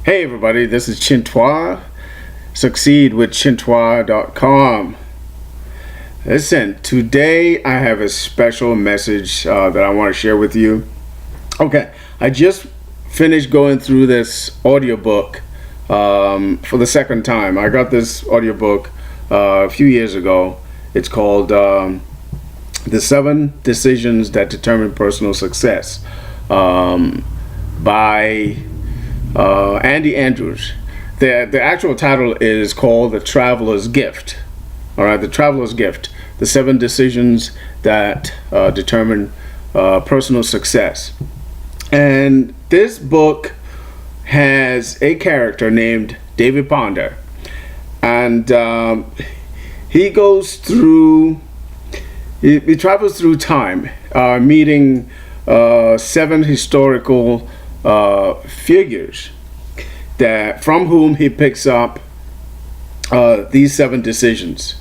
Hey everybody, this is Chintois. Succeed with Chintois.com. Listen, today I have a special message that I want to share with you. Okay, I just finished going through this audiobook for the second time. I got this audiobook a few years ago. It's called The 7 Decisions That Determine Personal Success by Andy Andrews. The actual title is called The Traveler's Gift. All right, The Traveler's Gift. The 7 Decisions That Determine Personal Success. And this book has a character named David Ponder. And he goes through, he travels through time, meeting 7 historical figures that from whom he picks up these 7 decisions.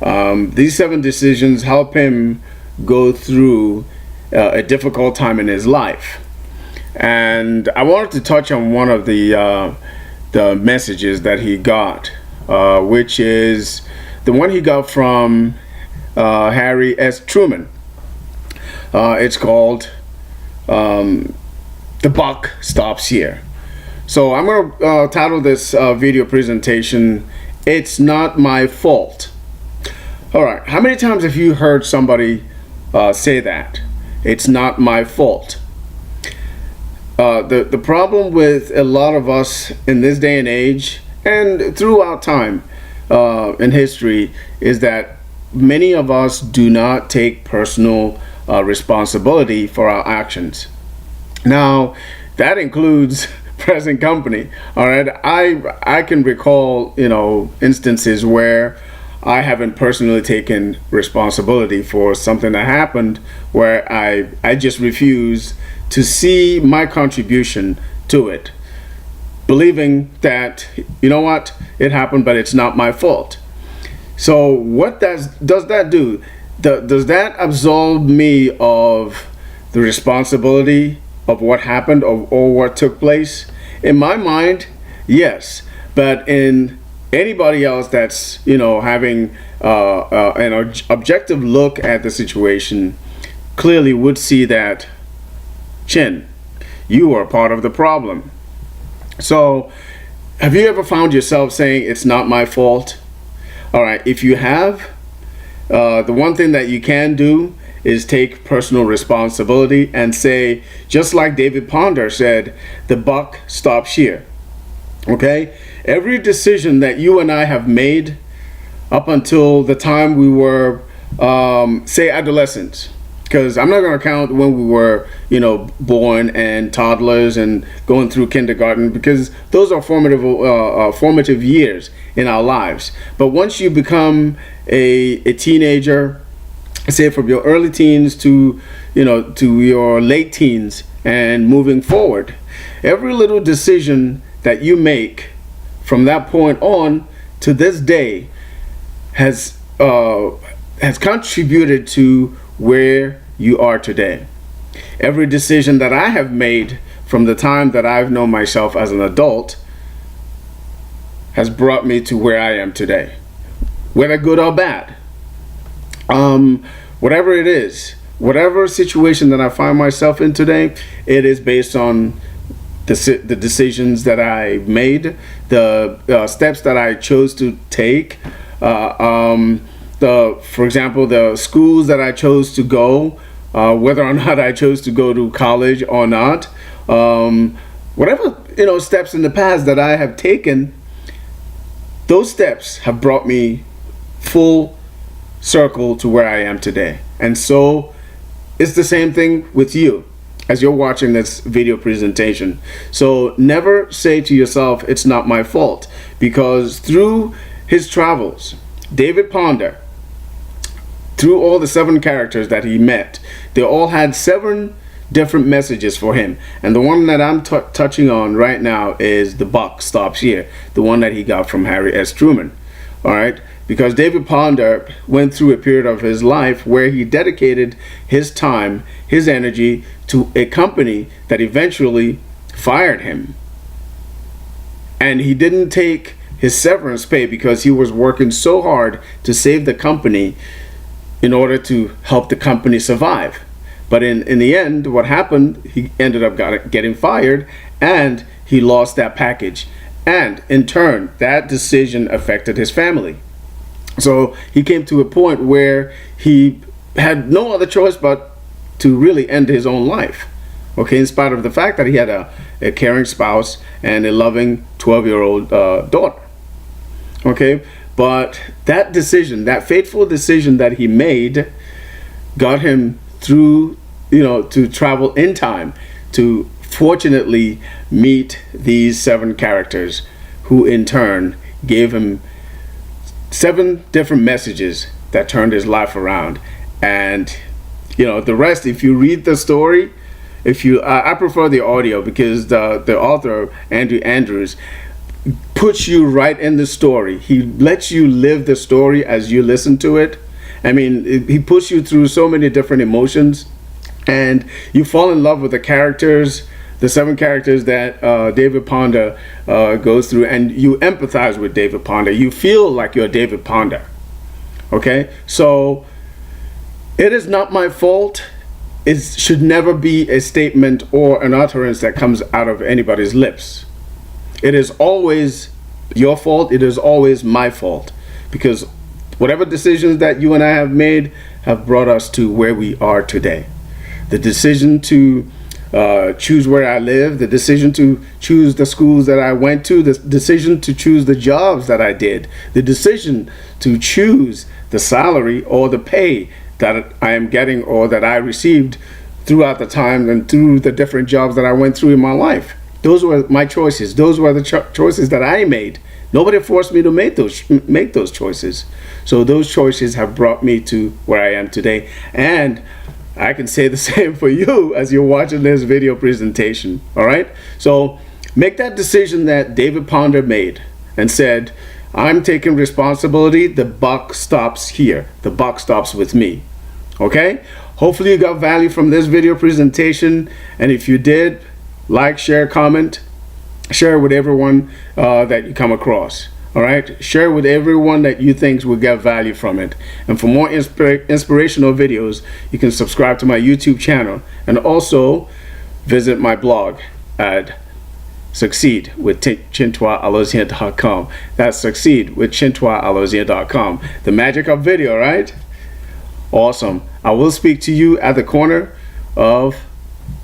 These 7 decisions help him go through a difficult time in his life. And I wanted to touch on one of the messages that he got, which is the one he got from Harry S. Truman. It's called The Buck Stops Here. So I'm going to title this video presentation, It's Not My Fault. All right, how many times have you heard somebody say that? It's not my fault. The problem with a lot of us in this day and age and throughout time in history is that many of us do not take personal responsibility for our actions. Now, that includes present company. All right, I can recall, instances where I haven't personally taken responsibility for something that happened where I just refuse to see my contribution to it, believing that, it happened, but it's not my fault. So what does that do? Does that absolve me of the responsibility of what happened or what took place? In my mind, yes. But in anybody else that's having an objective look at the situation, clearly would see that, Chin, you are part of the problem. So have you ever found yourself saying it's not my fault? All right, if you have, the one thing that you can do is take personal responsibility and say, just like David Ponder said, the buck stops here. Okay? Every decision that you and I have made up until the time we were, say, adolescents, because I'm not going to count when we were, born and toddlers and going through kindergarten, because those are formative years in our lives. But once you become a teenager, say from your early teens to your late teens and moving forward, every little decision that you make from that point on to this day has contributed to where you are today. Every decision that I have made from the time that I've known myself as an adult has brought me to where I am today, whether good or bad. Whatever it is, whatever situation that I find myself in today, it is based on the decisions that I made, the steps that I chose to take, for example, the schools that I chose to go, whether or not I chose to go to college or not, whatever steps in the past that I have taken, those steps have brought me full circle to where I am today. And so it's the same thing with you as you're watching this video presentation. So never say to yourself, it's not my fault, because through his travels, David Ponder, through all the 7 characters that he met, they all had 7 different messages for him. And the one that I'm touching on right now is the buck stops here, the one that he got from Harry S. Truman. All right, because David Ponder went through a period of his life where he dedicated his time, his energy to a company that eventually fired him. And he didn't take his severance pay because he was working so hard to save the company in order to help the company survive. But in the end, what happened, he ended up getting fired, and he lost that package. And in turn, that decision affected his family. So he came to a point where he had no other choice but to really end his own life. Okay, in spite of the fact that he had a caring spouse and a loving 12-year-old daughter. Okay, but that decision, that fateful decision that he made, got him through, to travel in time to fortunately meet these 7 characters who in turn gave him 7 different messages that turned his life around. And the rest, if you read the story, I prefer the audio because the author, Andrew Andrews, puts you right in the story. He lets you live the story as you listen to it. I mean, he puts you through so many different emotions, and you fall in love with the characters, the 7 characters that David Ponder goes through, and you empathize with David Ponder. You feel like you're David Ponder. Okay, so it is not my fault. It should never be a statement or an utterance that comes out of anybody's lips. It is always your fault. It is always my fault, because whatever decisions that you and I have made have brought us to where we are today. The decision to choose where I live, the decision to choose the schools that I went to, the decision to choose the jobs that I did, the decision to choose the salary or the pay that I am getting or that I received throughout the time and through the different jobs that I went through in my life. Those were my choices. Those were the choices that I made. Nobody forced me to make those choices. So those choices have brought me to where I am today. And I can say the same for you as you're watching this video presentation. All right? So make that decision that David Ponder made and said, I'm taking responsibility. The buck stops here. The buck stops with me. Okay? Hopefully you got value from this video presentation. And if you did, like, share, comment, share with everyone that you come across. All right, share with everyone that you think will get value from it. And for more inspirational videos, you can subscribe to my YouTube channel and also visit my blog at Succeed with Alozie.com. That's Succeed with Alozie.com. The magic of video, right? Awesome. I will speak to you at the corner of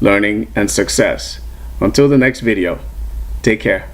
learning and success. Until the next video, take care.